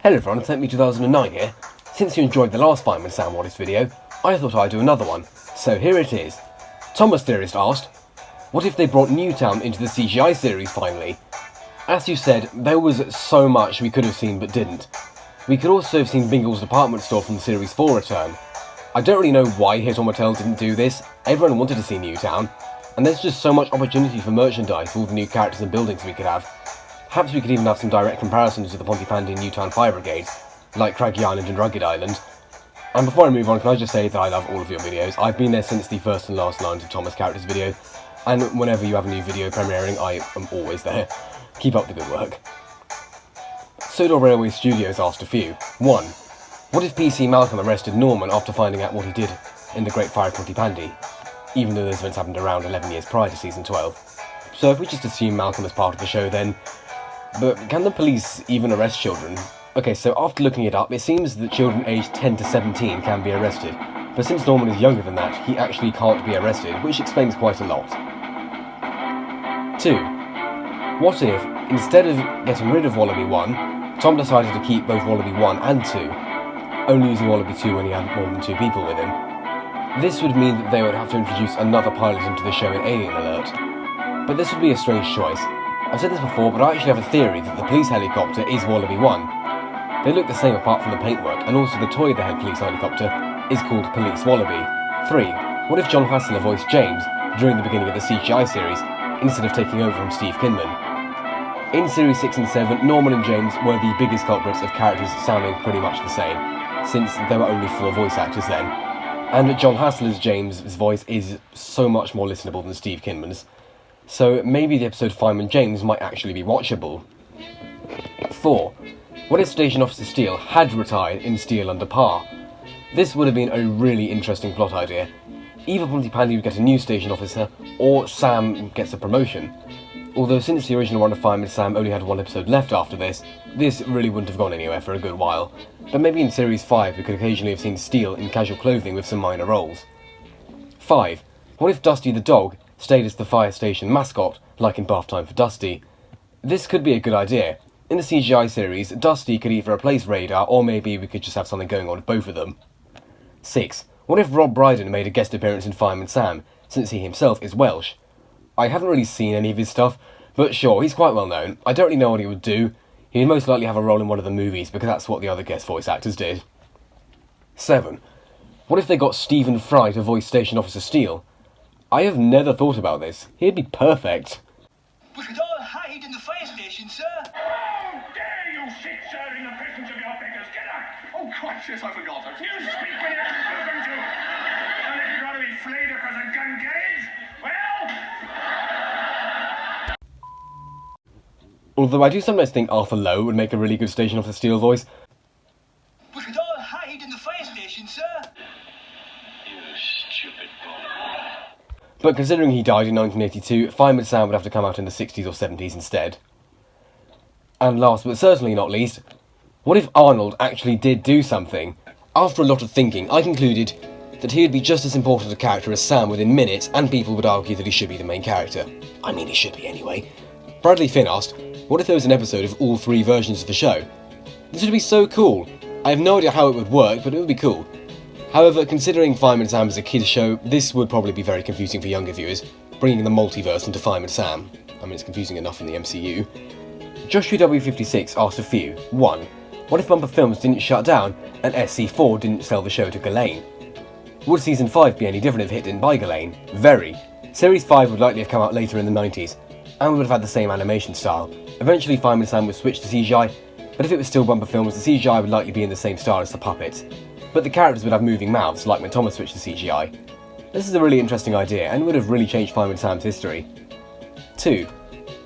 Hello everyone, it's me 2009 here. Since you enjoyed the last Fireman Sam What If video, I thought I'd do another one. So here it is. Thomas Theorist asked, what if they brought Newtown into the CGI series finally? As you said, there was so much we could have seen but didn't. We could also have seen Bingle's department store from Series 4 return. I don't really know why Hit or Mattel didn't do this. Everyone wanted to see Newtown, and there's just so much opportunity for merchandise with all the new characters and buildings we could have. Perhaps we could even have some direct comparisons to the Pontypandy and Newtown Fire Brigades, like Craggy Island and Rugged Island. And before I move on, can I just say that I love all of your videos. I've been there since the first and last lines of Thomas Characters video, and whenever you have a new video premiering, I am always there. Keep up the good work. Sodor Railway Studios asked a few. 1. What if PC Malcolm arrested Norman after finding out what he did in the Great Fire of Pontypandy, even though those events happened around 11 years prior to Season 12? So if we just assume Malcolm as part of the show then, but can the police even arrest children? Okay, so after looking it up, it seems that children aged 10 to 17 can be arrested, but since Norman is younger than that, he actually can't be arrested, which explains quite a lot. 2. What if, instead of getting rid of Wallaby 1, Tom decided to keep both Wallaby 1 and 2, only using Wallaby 2 when he had more than 2 people with him? This would mean that they would have to introduce another pilot into the show in Alien Alert. But this would be a strange choice. I've said this before, but I actually have a theory that the police helicopter is Wallaby 1. They look the same apart from the paintwork, and also the toy they had police helicopter is called Police Wallaby. 3. What if John Hassler voiced James during the beginning of the CGI series, instead of taking over from Steve Kinman? In Series 6 and 7, Norman and James were the biggest culprits of characters sounding pretty much the same, since there were only 4 voice actors then. And John Hassler's James' voice is so much more listenable than Steve Kinman's. So maybe the episode Fireman James might actually be watchable. 4. What if Station Officer Steele had retired in Steel Under Par? This would have been a really interesting plot idea. Either Pontypandy would get a new station officer, or Sam gets a promotion. Although since the original run of Fireman Sam only had 1 episode left after this really wouldn't have gone anywhere for a good while. But maybe in Series 5 we could occasionally have seen Steele in casual clothing with some minor roles. 5. What if Dusty the dog stayed as the fire station mascot, like in Bath Time for Dusty? This could be a good idea. In the CGI series, Dusty could either replace Radar, or maybe we could just have something going on with both of them. 6. What if Rob Brydon made a guest appearance in Fireman Sam, since he himself is Welsh? I haven't really seen any of his stuff, but sure, he's quite well known. I don't really know what he would do. He'd most likely have a role in one of the movies, because that's what the other guest voice actors did. 7. What if they got Stephen Fry to voice Station Officer Steele? I have never thought about this. He'd be perfect. We could all hide in the fire station, sir. How dare you sit, sir, in the presence of your betters? Get up! Oh, Christ, yes, I forgot. You speak when you're spoken to. And if you'd rather be flayed because of gun carriage, well... Although I do sometimes think Arthur Lowe would make a really good Station Officer Steele voice. We could all hide in the fire station, sir. You stupid boy. But considering he died in 1982, Fireman Sam would have to come out in the 60s or 70s instead. And last but certainly not least, what if Arnold actually did do something? After a lot of thinking, I concluded that he would be just as important a character as Sam within minutes, and people would argue that he should be the main character. I mean, he should be anyway. Bradley Finn asked, what if there was an episode of all 3 versions of the show? This would be so cool. I have no idea how it would work, but it would be cool. However, considering Fireman Sam is a kids show, this would probably be very confusing for younger viewers, bringing the multiverse into Fireman Sam. I mean, it's confusing enough in the MCU. Joshua W56 asked a few. 1. What if Bumper Films didn't shut down, and SC4 didn't sell the show to Ghislaine? Would Season 5 be any different if it didn't buy Ghislaine? Very. Series 5 would likely have come out later in the 90s, and we would have had the same animation style. Eventually Fireman Sam would switch to CGI, but if it was still Bumper Films, the CGI would likely be in the same style as the puppets. But the characters would have moving mouths, like when Thomas switched to CGI. This is a really interesting idea, and would have really changed Fireman Sam's history. 2.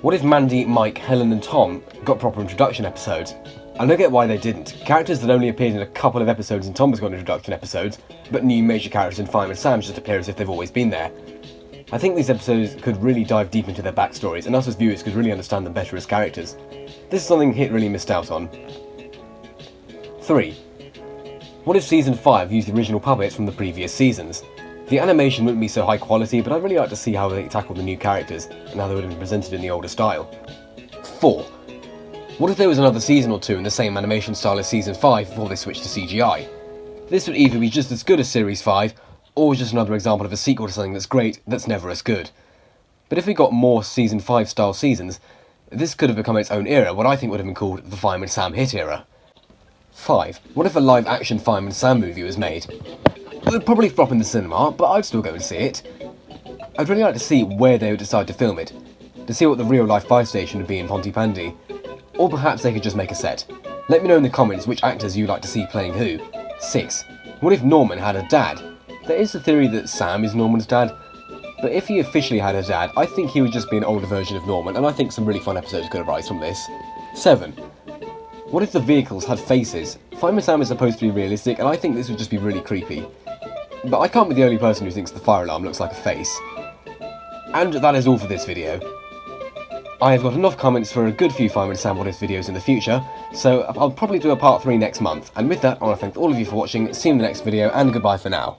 What if Mandy, Mike, Helen and Tom got proper introduction episodes? I don't get why they didn't. Characters that only appeared in a couple of episodes in Thomas got introduction episodes, but new major characters in Fireman Sam just appear as if they've always been there. I think these episodes could really dive deep into their backstories, and us as viewers could really understand them better as characters. This is something Hit really missed out on. 3. What if Season 5 used the original puppets from the previous seasons? The animation wouldn't be so high quality, but I'd really like to see how they tackle the new characters, and how they would have been presented in the older style. 4. What if there was another season or two in the same animation style as Season 5 before they switched to CGI? This would either be just as good as Series 5, or just another example of a sequel to something that's great that's never as good. But if we got more Season 5 style seasons, this could have become its own era, what I think would have been called the Fireman Sam hit era. 5. What if a live action Fireman Sam movie was made? It would probably flop in the cinema, but I'd still go and see it. I'd really like to see where they would decide to film it, to see what the real life fire station would be in Pontypandy. Or perhaps they could just make a set. Let me know in the comments which actors you'd like to see playing who. 6. What if Norman had a dad? There is the theory that Sam is Norman's dad, but if he officially had a dad, I think he would just be an older version of Norman, and I think some really fun episodes could arise from this. 7. What if the vehicles had faces? Fireman Sam is supposed to be realistic, and I think this would just be really creepy. But I can't be the only person who thinks the fire alarm looks like a face. And that is all for this video. I have got enough comments for a good few Fireman Sam What If videos in the future, so I'll probably do a part 3 next month. And with that, I want to thank all of you for watching, see you in the next video, and goodbye for now.